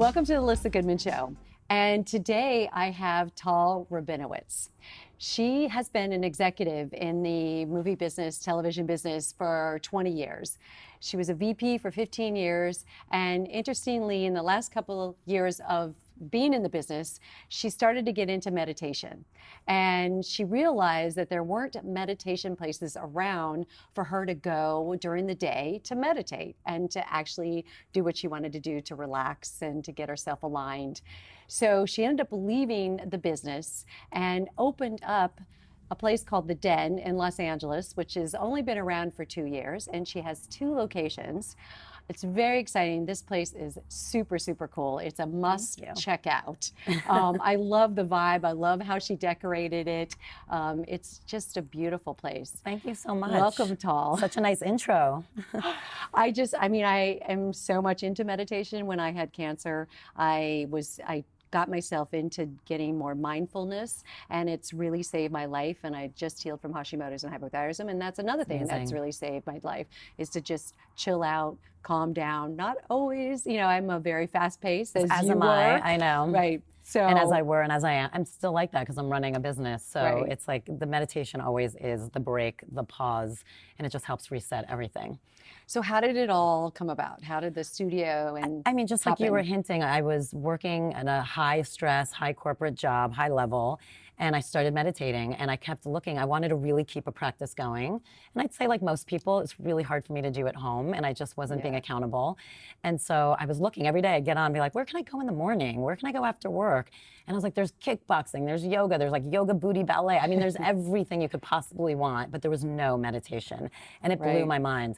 Welcome to the Elissa Goodman Show. And today I have Tal Rabinowitz. She has been an executive in the movie business, television business for 20 years. She was a VP for 15 years. And interestingly, in the last couple of years of being in the business, she started to get into meditation. And she realized that there weren't meditation places around for her to go during the day to meditate and to actually do what she wanted to do to relax and to get herself aligned. So she ended up leaving the business and opened up a place called The Den in Los Angeles, which has only been around for 2 years, and she has 2 locations. It's very exciting. This place is super, super cool. It's a must check out. I love the vibe. I love how she decorated it. It's just a beautiful place. Thank you so much. Welcome, Tal. Such a nice intro. I am so much into meditation. When I had cancer, I got myself into getting more mindfulness, and it's really saved my life. And I just healed from Hashimoto's and hypothyroidism, and that's another thing that's really saved my life, is to just chill out, calm down. Not always, I'm a very fast paced, as you am were. I know. Right. So, and as I were and as I am, I'm still like that because I'm running a business. So Right. It's like the meditation always is the break, the pause, and it just helps reset everything. So how did it all come about? How did the studio and I mean, just like you happen? were hinting, I was working at a high stress, high corporate job, high level, and I started meditating and I kept looking. I wanted to really keep a practice going. And I'd say, like most people, it's really hard for me to do at home, and I just wasn't being accountable. And so I was looking every day. I'd get on and be like, where can I go in the morning? Where can I go after work? And I was like, there's kickboxing, there's yoga, there's like yoga booty ballet. I mean, there's everything you could possibly want, but there was no meditation. And it blew my mind.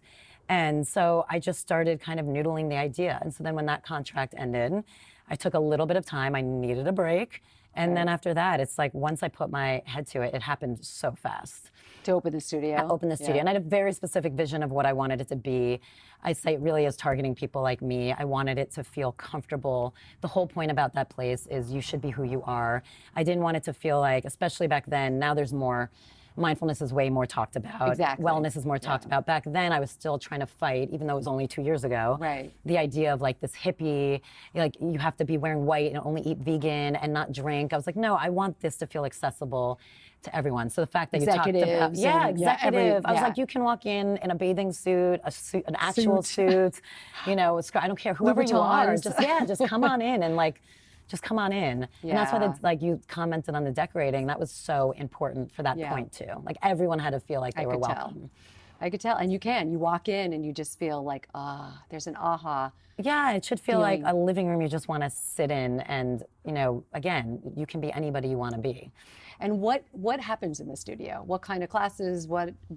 And so I just started kind of noodling the idea. And so then when that contract ended, I took a little bit of time. I needed a break. And then after that, it's like once I put my head to it, it happened so fast. To open the studio? I opened the studio. And I had a very specific vision of what I wanted it to be. I say it really is targeting people like me. I wanted it to feel comfortable. The whole point about that place is you should be who you are. I didn't want it to feel like, especially back then, now there's more. Mindfulness is way more talked about. Exactly. Wellness is more talked about. Back then, I was still trying to fight, even though it was only 2 years ago. Right. The idea of like this hippie, like you have to be wearing white and only eat vegan and not drink. I was like, no, I want this to feel accessible to everyone. So the fact that you talked about, executive. I was like, you can walk in a bathing suit, an actual suit, I don't care whoever you are. Just come on in and like. Just come on in. Yeah. And that's why like you commented on the decorating. That was so important for that point too. Like everyone had to feel like they were welcome. I could tell. And you walk in and you just feel like, there's an aha. Yeah, it should feel feeling. like a living room you just want to sit in, and again, you can be anybody you want to be. And what happens in the studio? What kind of classes?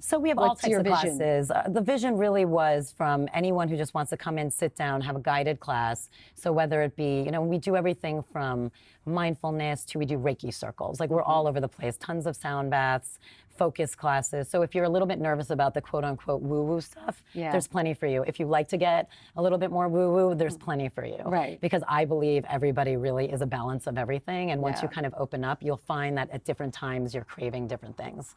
So we have all types of vision? classes. The vision really was from anyone who just wants to come in, sit down, have a guided class. So whether it be, we do everything from mindfulness to we do Reiki circles. Like we're all over the place. Tons of sound baths, focus classes. So if you're a little bit nervous about the quote unquote woo-woo stuff, there's plenty for you. If you like to get a little bit more woo-woo, there's plenty for you. Right. Because I believe everybody really is a balance of everything. And once you kind of open up, you'll find that at different times you're craving different things.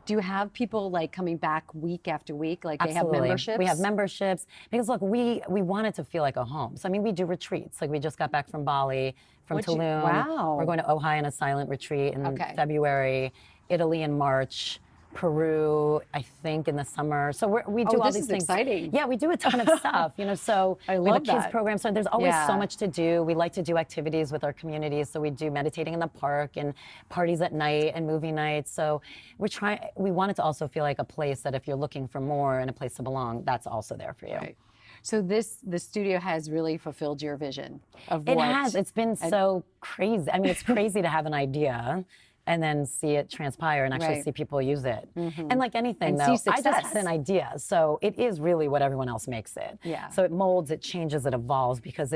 Do you have people like coming back week after week? Like Absolutely. They have memberships? We have memberships because look, we want it to feel like a home. So I mean, we do retreats. Like we just got back from Bali, from Tulum. Wow. We're going to Ojai on a silent retreat in February, Italy in March, Peru, I think in the summer. So we do all these things. Exciting. Yeah, we do a ton of stuff. So I we have a love kids that. program. So there's always so much to do. We like to do activities with our communities. So we do meditating in the park and parties at night and movie nights. So we want it to also feel like a place that if you're looking for more and a place to belong, that's also there for you. Right. So the studio has really fulfilled your vision of It what? has. It's been so crazy. I mean, it's crazy to have an idea and then see it transpire and actually see people use it. And like anything, though, I just had an idea. So it is really what everyone else makes it. Yeah. So it molds, it changes, it evolves because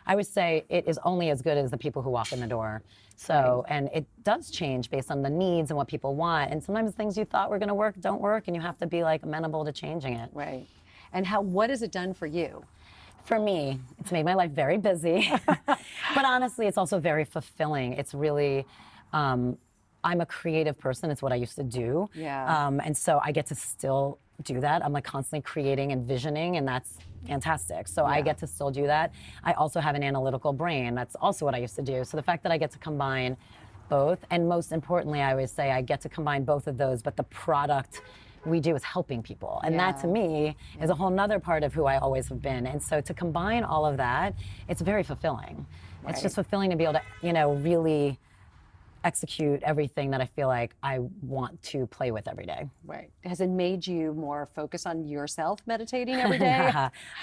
I would say it is only as good as the people who walk in the door. So, and it does change based on the needs and what people want. And sometimes things you thought were going to work don't work, and you have to be like amenable to changing it. Right. And what has it done for you? For me, it's made my life very busy. But honestly, it's also very fulfilling. It's really, I'm a creative person. It's what I used to do. Yeah. And so I get to still do that. I'm like constantly creating and visioning, and that's fantastic. So I get to still do that. I also have an analytical brain. That's also what I used to do. So the fact that I get to combine both, and most importantly, I always say I get to combine both of those, but the product we do is helping people. And that to me is a whole nother part of who I always have been. And so to combine all of that, it's very fulfilling. Right. It's just fulfilling to be able to, you know, really execute everything that I feel like I want to play with every day. Right. Has it made you more focused on yourself meditating every day?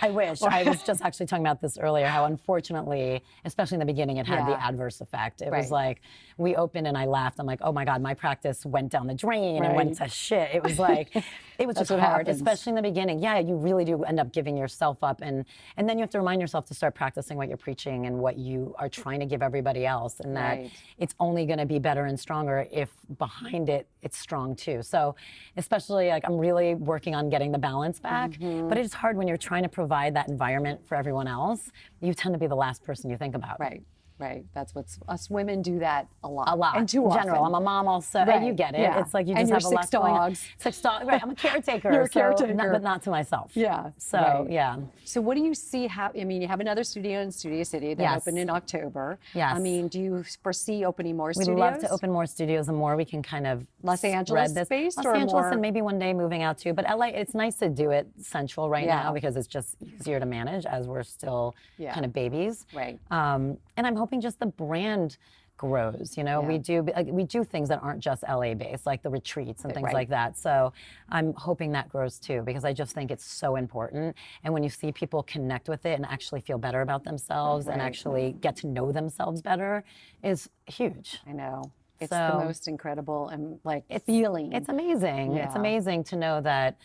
I wish. I was just actually talking about this earlier, how unfortunately, especially in the beginning, it had the adverse effect. It was like, we opened and I laughed. I'm like, oh my God, my practice went down the drain and went to shit. It was like, it was just hard, especially in the beginning. Yeah, you really do end up giving yourself up. And then you have to remind yourself to start practicing what you're preaching and what you are trying to give everybody else. And that it's only going to be better and stronger if behind it, it's strong too. So especially like I'm really working on getting the balance back, but it's hard when you're trying to provide that environment for everyone else. You tend to be the last person you think about. Right. Right. That's what's us women do that a lot. A lot. And too in often. general. I'm a mom also. Right. You get it. Yeah. It's like you and just have a lot 6 dogs. 6 dogs. Right. I'm a caretaker. You're a caretaker. But not to myself. Yeah. So yeah. So what do you see I mean, you have another studio in Studio City that opened in October. Yes. I mean, do you foresee opening more studios? We'd love to open more studios. The more we can kind of Los Angeles based Los or Angeles more? And maybe one day moving out too. But LA, it's nice to do it central right now because it's just easier to manage as we're still kind of babies. Right. And I'm hoping just the brand grows. You know, we do things that aren't just LA based, like the retreats and things like that. So I'm hoping that grows too, because I just think it's so important. And when you see people connect with it and actually feel better about themselves and actually get to know themselves better is huge. I know. It's the most incredible and feeling. It's amazing. Yeah. It's amazing to know that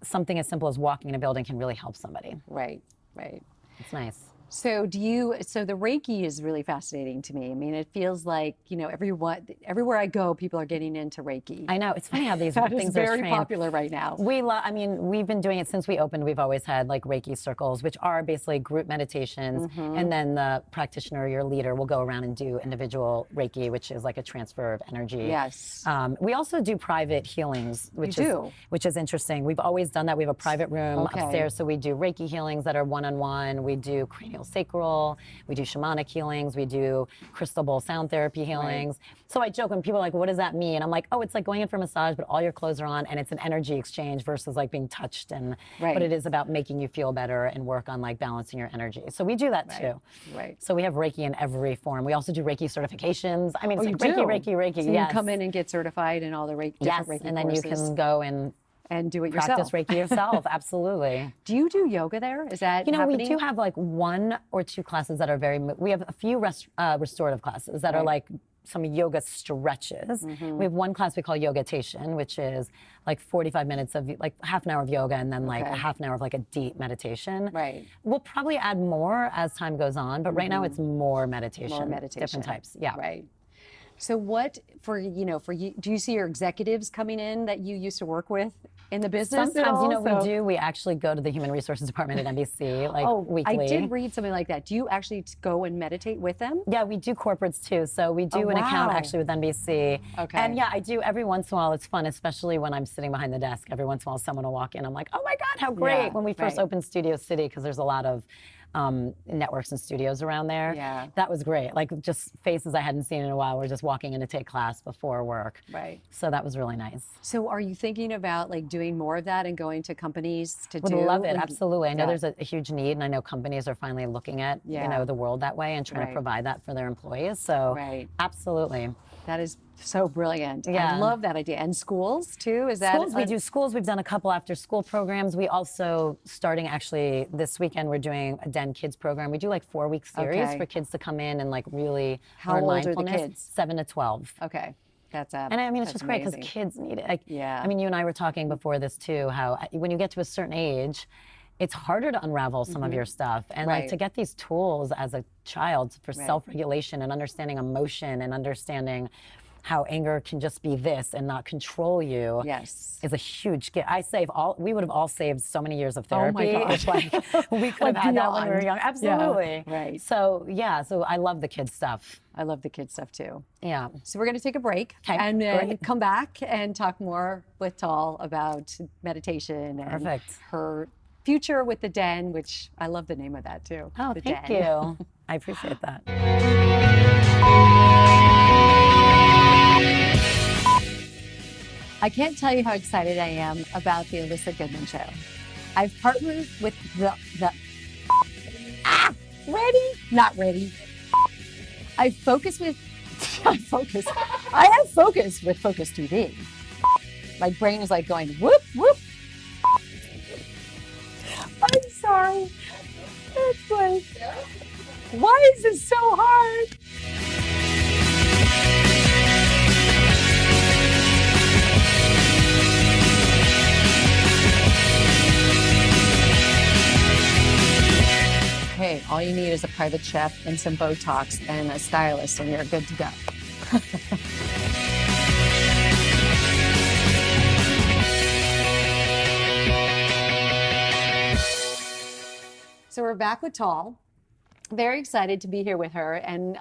something as simple as walking in a building can really help somebody. Right. Right. It's nice. So so the Reiki is really fascinating to me. I mean, it feels like, you know, everywhere I go, people are getting into Reiki. I know. It's funny how these that things is very are trained. popular right now. I mean, we've been doing it since we opened. We've always had like Reiki circles, which are basically group meditations. And then the practitioner, your leader, will go around and do individual Reiki, which is like a transfer of energy. Yes. We also do private healings, which is interesting. We've always done that. We have a private room upstairs, so we do Reiki healings that are one-on-one. We do cranial sacral, we do shamanic healings, we do crystal bowl sound therapy healings. So I joke when people are like, what does that mean? I'm like, oh, it's like going in for a massage, but all your clothes are on and it's an energy exchange versus like being touched. But it is about making you feel better and work on like balancing your energy. So we do that too. Right. So we have Reiki in every form. We also do Reiki certifications. I mean, it's like Reiki. So you come in and get certified in all the Reiki, different Reiki and then courses. you can go and do it practice yourself. Reiki yourself. Absolutely. Do you do yoga there? Is that happening? We do have like 1 or 2 classes that are we have a few restorative classes that are like some yoga stretches. We have one class we call yogatation, which is like 45 minutes of like half an hour of yoga and then like a half an hour of like a deep meditation. Right. We'll probably add more as time goes on, but right now it's more meditation. More meditation. Different types. Yeah. Right. So what for you, do you see your executives coming in that you used to work with in the business? Sometimes, we do. We actually go to the human resources department at NBC weekly. I did read something like that. Do you actually go and meditate with them? Yeah, we do corporates too. So we do an account actually with NBC. Okay. And yeah, I do every once in a while. It's fun, especially when I'm sitting behind the desk. Every once in a while, someone will walk in. I'm like, oh my God, how great. When we first opened Studio City, because there's a lot of networks and studios around there. Yeah. That was great. Like just faces I hadn't seen in a while were just walking in to take class before work. Right. So that was really nice. So are you thinking about like doing more of that and going to companies to Would love it, like, absolutely. I know there's a huge need, and I know companies are finally looking at the world that way and trying to provide that for their employees. So absolutely. That is so brilliant. Yeah. I love that idea. And schools too? Is that schools? We do schools. We've done a couple after school programs. We also, starting actually this weekend, we're doing a Den Kids program. We do like 4-week series for kids to come in and like really learn mindfulness. How old are the kids? 7 to 12. Okay. And I mean, it's just great because kids need it. Like, yeah. I mean, you and I were talking before this too, how when you get to a certain age, it's harder to unravel some of your stuff. And like to get these tools as a child for self-regulation and understanding emotion and understanding how anger can just be this and not control you. Yes. Is a huge gift. We would have all saved so many years of Oh my therapy. God. If like we could Like have had that when we were beyond. young. Absolutely. Yeah, right. So so I love the kids stuff. I love the kids stuff too. Yeah. So we're going to take a break Okay, and then great. come back and talk more with Tal about meditation and Perfect. her future with the Den, which I love the name of that too. Oh, the thank Den. you. I appreciate that. I can't tell you how excited I am about the Elissa Goodman show. I've partnered with ready? Not ready. I focus with I have focus with Focus TV. My brain is like going whoop whoop. I'm sorry. It's like, why is this so hard? Hey, all you need is a private chef and some Botox and a stylist, and you're good to go. So we're back with Tal. Very excited to be here with her. And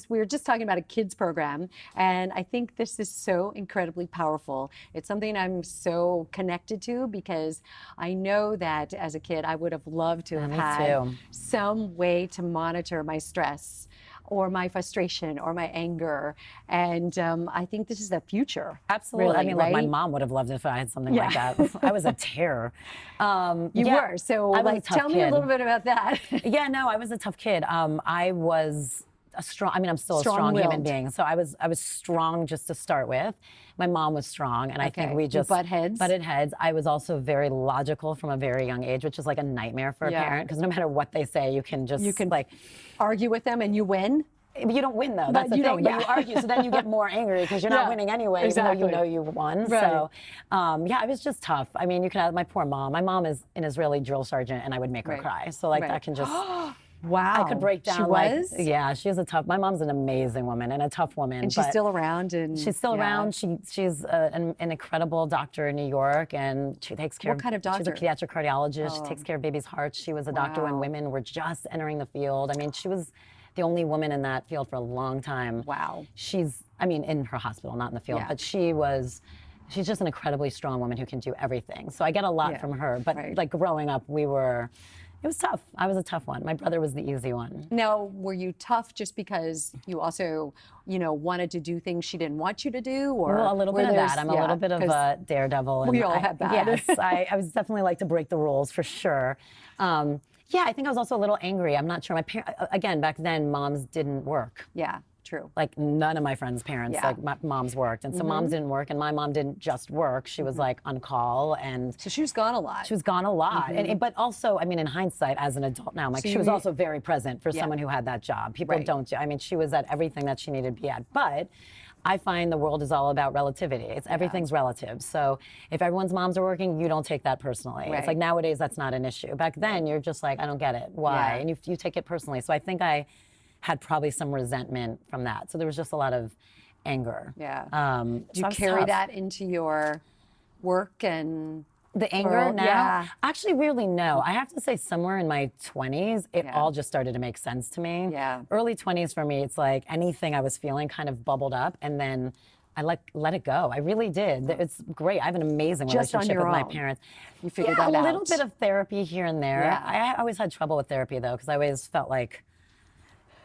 we were just talking about a kids program. And I think this is so incredibly powerful. It's something I'm so connected to because I know that as a kid, I would have loved to have Me had too. some way to monitor my stress or my frustration or my anger. And I think this is the future. Absolutely. Really, I mean, look, my right? mom would have loved it if I had something like Yeah. that. I was a terror. You were. So I was a like, tough tell me a kid. little bit about that. Yeah, no, I was a tough kid. I was I'm still a strong human Strong-willed. being. So I was strong just to start with. My mom was strong, and I think Okay. we You just butt heads? butted heads. I was also very logical from a very young age, which is like a nightmare for a Yeah. parent, because no matter what they say, you can like, Argue with them and you win. you don't win though. But That's the you thing. don't- But yeah. you argue, so then you get more angry because you're not Yeah, winning anyway, exactly. even though you know you won. Right. So, I was just tough. I mean, you can have my poor mom. My mom is an Israeli drill sergeant, and I would make her Right. cry. So like Right. that can just. Wow. I could break down. She was? Yeah, she's a tough. My mom's an amazing woman and a tough woman. And she's but still around. And She's still yeah. around. She's an incredible doctor in New York, and she takes care. What kind of She's a doctor? pediatric cardiologist. She takes care of babies' hearts. She was a doctor when Wow. women were just entering the field. I mean, she was the only woman in that field for a long time. Wow. In her hospital, not in the field, Yeah. but she's just an incredibly strong woman who can do everything. So I get a lot Yeah, from her. But right. like growing up, it was tough. I was a tough one. My brother was the easy one. Now, were you tough just because you also, wanted to do things she didn't want you to do? Or Well, a little were bit of there- that. I'm a yeah, little bit of 'cause a daredevil. And we all have that. Yes, I was definitely like to break the rules for sure. I think I was also a little angry. I'm not sure. Again, back then, moms didn't work. Yeah, true. Like none of my friends' parents, Yeah. like my moms worked, and so moms didn't work, and my mom didn't just work. She was like on call, and So she was gone a lot. she was gone a lot. But also, I mean, in hindsight, as an adult now, I'm like, So she was you- also very present for someone who had that job. People Right. don't do. I mean, she was at everything that she needed to be at. But I find the world is all about relativity. Everything's relative. So if everyone's moms are working, you don't take that personally. Right. It's like nowadays that's not an issue. Back then, you're just like, I don't get it. Why? Yeah. And you take it personally. So I think I had probably some resentment from that. So there was just a lot of anger. Yeah. Do Do you carry that into your work and The anger Or- now? yeah. Actually, really, no. I have to say, somewhere in my 20s, it Yeah. all just started to make sense to me. Yeah. Early 20s for me, it's like anything I was feeling kind of bubbled up, and then I let it go. I really did. It's great. I have an amazing Just on relationship your with my own. parents. you figured Yeah, that out? a little bit of therapy here and there. Yeah. I always had trouble with therapy, though, because I always felt like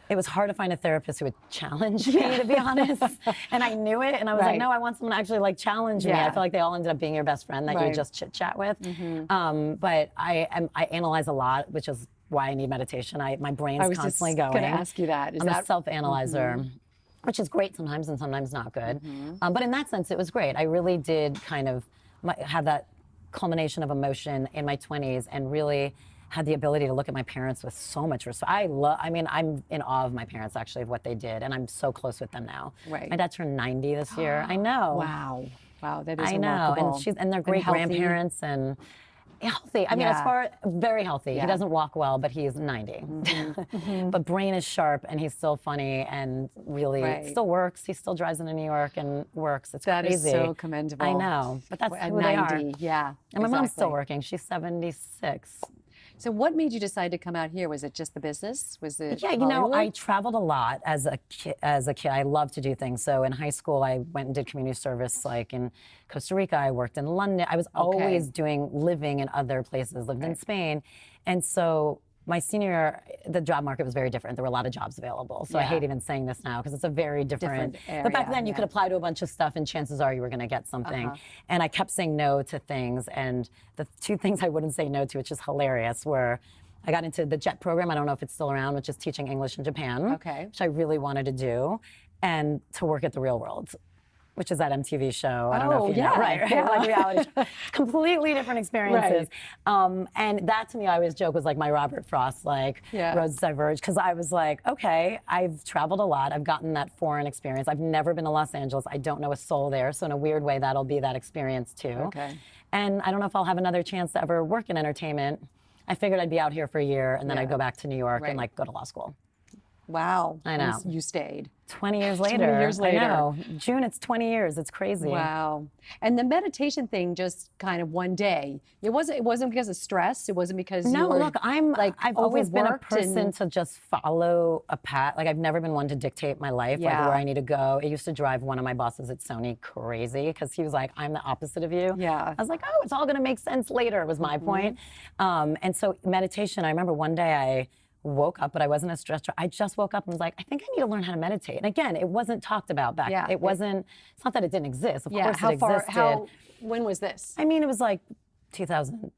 it was hard to find a therapist who would challenge me, to be honest. And I knew it, and I was Right. like, no, I want someone to actually like challenge me. Yeah. I feel like they all ended up being your best friend that you Right. just chit chat with. But I analyze a lot, which is why I need meditation. My brain's I was just constantly going. going to ask you that. Is I'm that a self-analyzer, which is great sometimes and sometimes not good. But in that sense, it was great. I really did kind of have that culmination of emotion in my 20s and really had the ability to look at my parents with so much respect. I'm in awe of my parents, actually, of what they did. And I'm so close with them now. Right. My dad turned 90 this year. I know. Wow. Wow, that is I know. remarkable. And they're great healthy. grandparents. And Healthy. I mean, as Yeah. far very healthy. Yeah. He doesn't walk well, but he's 90. But brain is sharp, and he's still funny, and really Right. still works. He still drives into New York and works. It's That is crazy. so commendable. I know, but that's At who they are. 90, yeah. And my mom's still exactly. working. She's 76. So what made you decide to come out here? Was it just the business? Was it Yeah, you know, I Hollywood? traveled a lot as a kid. I loved to do things. So in high school, I went and did community service, like in Costa Rica. I worked in London. I was always living in other places. Lived in Spain, and so my senior year, the job market was very different. There were a lot of jobs available. So I Yeah. hate even saying this now because it's a very different. Different But back area, then, you yeah. could apply to a bunch of stuff, and chances are you were going to get something. And I kept saying no to things. And the two things I wouldn't say no to, which is hilarious, were I got into the JET program. I don't know if it's still around, which is teaching English in Japan, Okay. which I really wanted to do, and to work at The Real World, which is that MTV show. I don't know if you know. yeah, Right, yeah. like reality show. Completely different experiences. And that to me, I always joke was like my Robert Frost, like Yeah. Roads Diverge, because I was like, okay, I've traveled a lot. I've gotten that foreign experience. I've never been to Los Angeles. I don't know a soul there. So in a weird way, that'll be that experience too. Okay. And I don't know if I'll have another chance to ever work in entertainment. I figured I'd be out here for a year and then Yeah. I'd go back to New York Right. and like go to law school. Wow. I know. You stayed. 20 years 20 later. years later. I know. June, it's 20 years. It's crazy. Wow. And the meditation thing just kind of one day. It wasn't because of stress. It wasn't because you No, were, look, like I've always been a overworked and- person to just follow a path. Like I've never been one to dictate my life, like Yeah. where I need to go. It used to drive one of my bosses at Sony crazy because he was like, I'm the opposite of you. Yeah. I was like, oh, it's all gonna make sense later, was my point. And so meditation, I remember one day I woke up, but I wasn't as stressed. I just woke up and was like, I think I need to learn how to meditate. And again, it wasn't talked about back. Yeah. It wasn't, it's not that it didn't exist. Of Yeah. course How it far? existed. When was this? I mean, it was like 2012.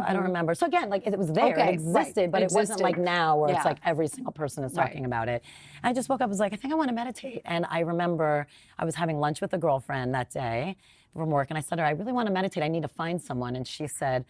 I don't remember. So again, like it was there, Okay, it existed, right. but It it wasn't like existed. now where Yeah. it's like every single person is talking Right. about it. I just woke up, was like, I think I want to meditate. And I remember I was having lunch with a girlfriend that day from work, and I said to her, I really want to meditate. I need to find someone. And she said,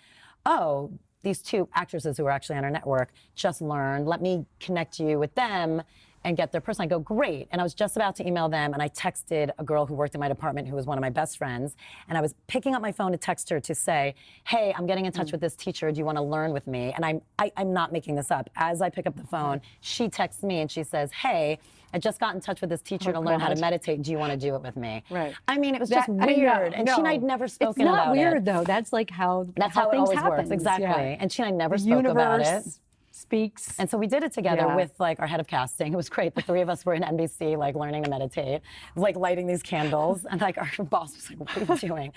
oh, these two actresses who were actually on our network just learned. Let me connect you with them and get their person. I go, great. And I was just about to email them, and I texted a girl who worked in my department who was one of my best friends. And I was picking up my phone to text her to say, hey, I'm getting in touch with this teacher. Do you want to learn with me? And I'm not making this up. As I pick up the phone, she texts me and she says, hey, I just got in touch with this teacher to learn how to God. meditate. Do you want to do it with me? Right. I mean, it was That- just I know, weird. And she and I'd no. never spoken It's not about weird it. though. That's like how That's how it things always happen. works. Exactly. Yeah. And she and I never The spoke about it. universe speaks. And so we did it together Yeah. with like our head of casting. It was great. The three of us were in NBC, like learning to meditate, like lighting these candles. And like our boss was like, what are you doing?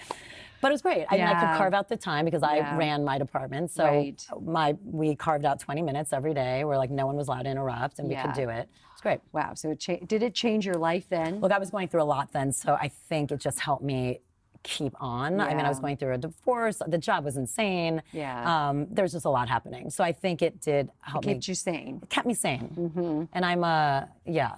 But it was great. I Yeah. could carve out the time because I Yeah. ran my department. So Right. we carved out 20 minutes every day where like no one was allowed to interrupt and we could Yeah. do it. It's great. Wow. So did it change your life then? Look, I was going through a lot then, so I think it just helped me keep on. I mean, I was Yeah. going through a divorce. The job was insane. Yeah. There was just a lot happening. So I think it did help me. Kept you sane. It kept me sane. And I'm yeah.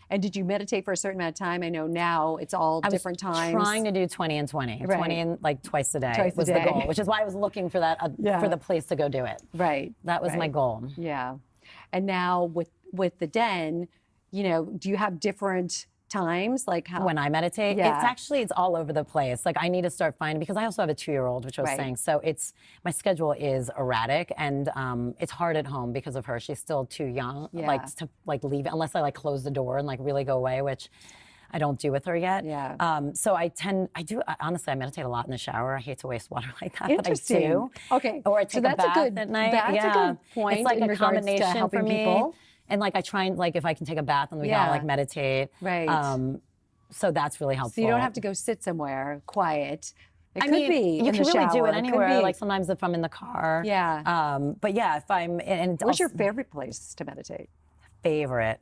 And did you meditate for a certain amount of time? I know now it's all I was different times. trying to do 20 and 20. Right. 20 and like twice a day Twice a was the day. goal, which is why I was looking for that Yeah. for the place to go do it. Right. That was my right. goal. Yeah. And now with the den, you know, do you have different times? Like how When I meditate, Yeah. it's all over the place. Like I need to start finding, because I also have a 2-year-old, which I was Right. saying. So my schedule is erratic, and it's hard at home because of her. She's still too young, Yeah. like to like leave, unless I like close the door and like really go away, which I don't do with her yet. Yeah. So honestly, I meditate a lot in the shower. I hate to waste water like that, but I Interesting. do. Okay. Or I So take that's a a bath good- at night. that's a yeah. good point It's like in a regards to combination for helping me. people. And like I try and like if I can take a bath on the weekend, Yeah. I'll like meditate. Right. So that's really helpful. So you don't have to go sit somewhere quiet. It I could mean, be you in can the really do shower. it could anywhere. be- Like sometimes if I'm in the car. Yeah. But yeah, if I'm and What's your also- favorite place to meditate? favorite?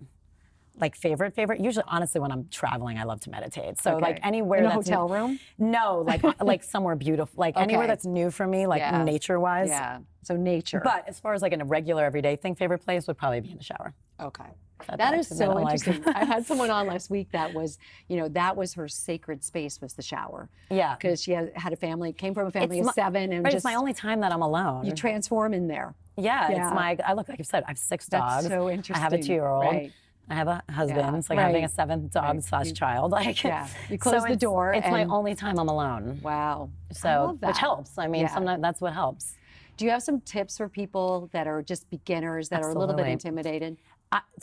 Like favorite? Usually, honestly, when I'm traveling, I love to meditate. So like Okay. anywhere In a that's hotel room? No, like somewhere beautiful, like anywhere Okay. that's new for me, like Yeah. nature-wise. Yeah. So nature. But as far as like in a regular everyday thing, favorite place would probably be in the shower. Okay. That That I is admit so I like. interesting. I had someone on last week that was, you know, that was her sacred space was the shower. Yeah. Because she had a family, came from a family It's of my- 7 and Right, just it's my only time that I'm alone. you transform in there. Yeah, Yeah. it's I look, like you said, I have 6 That's dogs. so I have a interesting. 2-year-old. Right. I have a husband. Yeah, It's like having a seventh dog slash child. Like, yeah, you close the it's, door. It's my and only time I'm alone. wow. So, I love that. which helps. I mean, Yeah. sometimes that's what helps. Do you have some tips for people that are just beginners that are a little bit Absolutely. intimidated?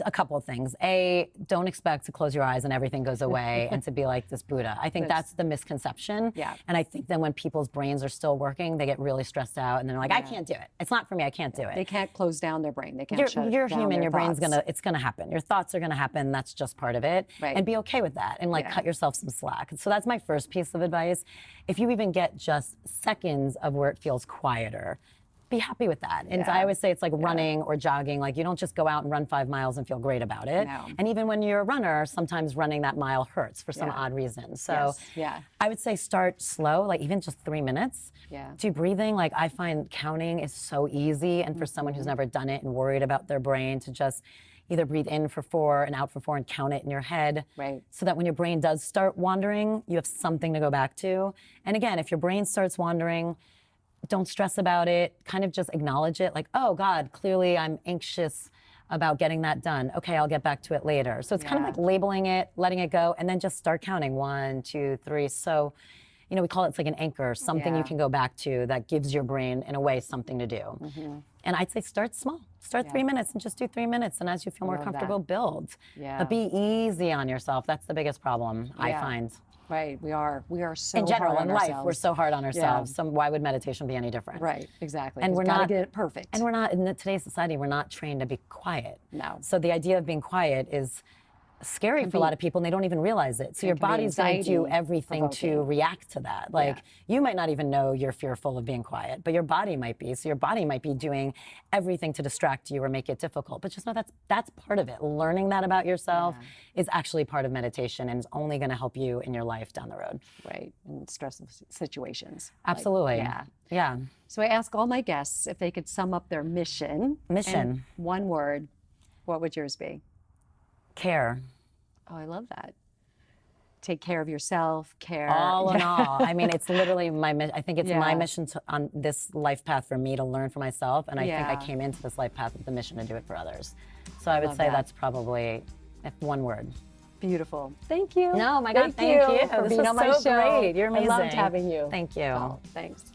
A couple of things. A, don't expect to close your eyes and everything goes away and to be like this Buddha. I think that's the misconception. Yeah. And I think then when people's brains are still working, they get really stressed out and they're like, I can't do it. It's not for me. I can't do it. They can't close down their brain. They can't shut You're down human. their Your brain's thoughts. it's gonna happen. Your thoughts are gonna happen. That's just part of it. Right. And be okay with that. And like cut yourself some slack. So that's my first piece of advice. If you even get just seconds of where it feels quieter, be happy with that. And I always say it's like running or jogging. Like you don't just go out and run 5 miles and feel great about it. No. And even when you're a runner, sometimes running that mile hurts for some odd reason. So I would say start slow, like even just 3 minutes. Yeah. Do breathing. Like I find counting is so easy. And for someone who's never done it and worried about their brain, to just either breathe in for 4 and out for 4 and count it in your head. Right. So that when your brain does start wandering, you have something to go back to. And again, if your brain starts wandering, don't stress about it. Kind of just acknowledge it. Like, oh God, clearly I'm anxious about getting that done. Okay, I'll get back to it later. So it's kind of like labeling it, letting it go, and then just start counting 1, 2, 3. So, you know, we call it, it's like an anchor, something you can go back to that gives your brain, in a way, something to do. And I'd say start small. Start 3 minutes and just do 3 minutes. And as you feel more comfortable, build. But be easy on yourself. That's the biggest problem, I find. Right, we are so in general, hard on in life, ourselves. we're so hard on ourselves. So why would meditation be any different? Right, exactly. And we're gotta not get it perfect. And we're not in today's society. We're not trained to be quiet. No. So the idea of being quiet is scary for a lot of people, and they don't even realize it. So your body's going to do everything to react to that. Like you might not even know you're fearful of being quiet, but your body might be. So your body might be doing everything to distract you or make it difficult. But just know that's part of it. Learning that about yourself is actually part of meditation and is only going to help you in your life down the road. Right, in stressful situations. Absolutely. Like, yeah. So I ask all my guests if they could sum up their mission. Mission. In one word, what would yours be? Care. Oh, I love that. Take care of yourself, care. All in all. I mean, it's literally my mission. I think it's my mission on this life path for me to learn for myself. And I think I came into this life path with the mission to do it for others. So I would say that's probably one word. Beautiful. Thank you. No, my God, thank you. For This being was on my so show. great. You're amazing. I loved having you. Thank you. Oh, thanks.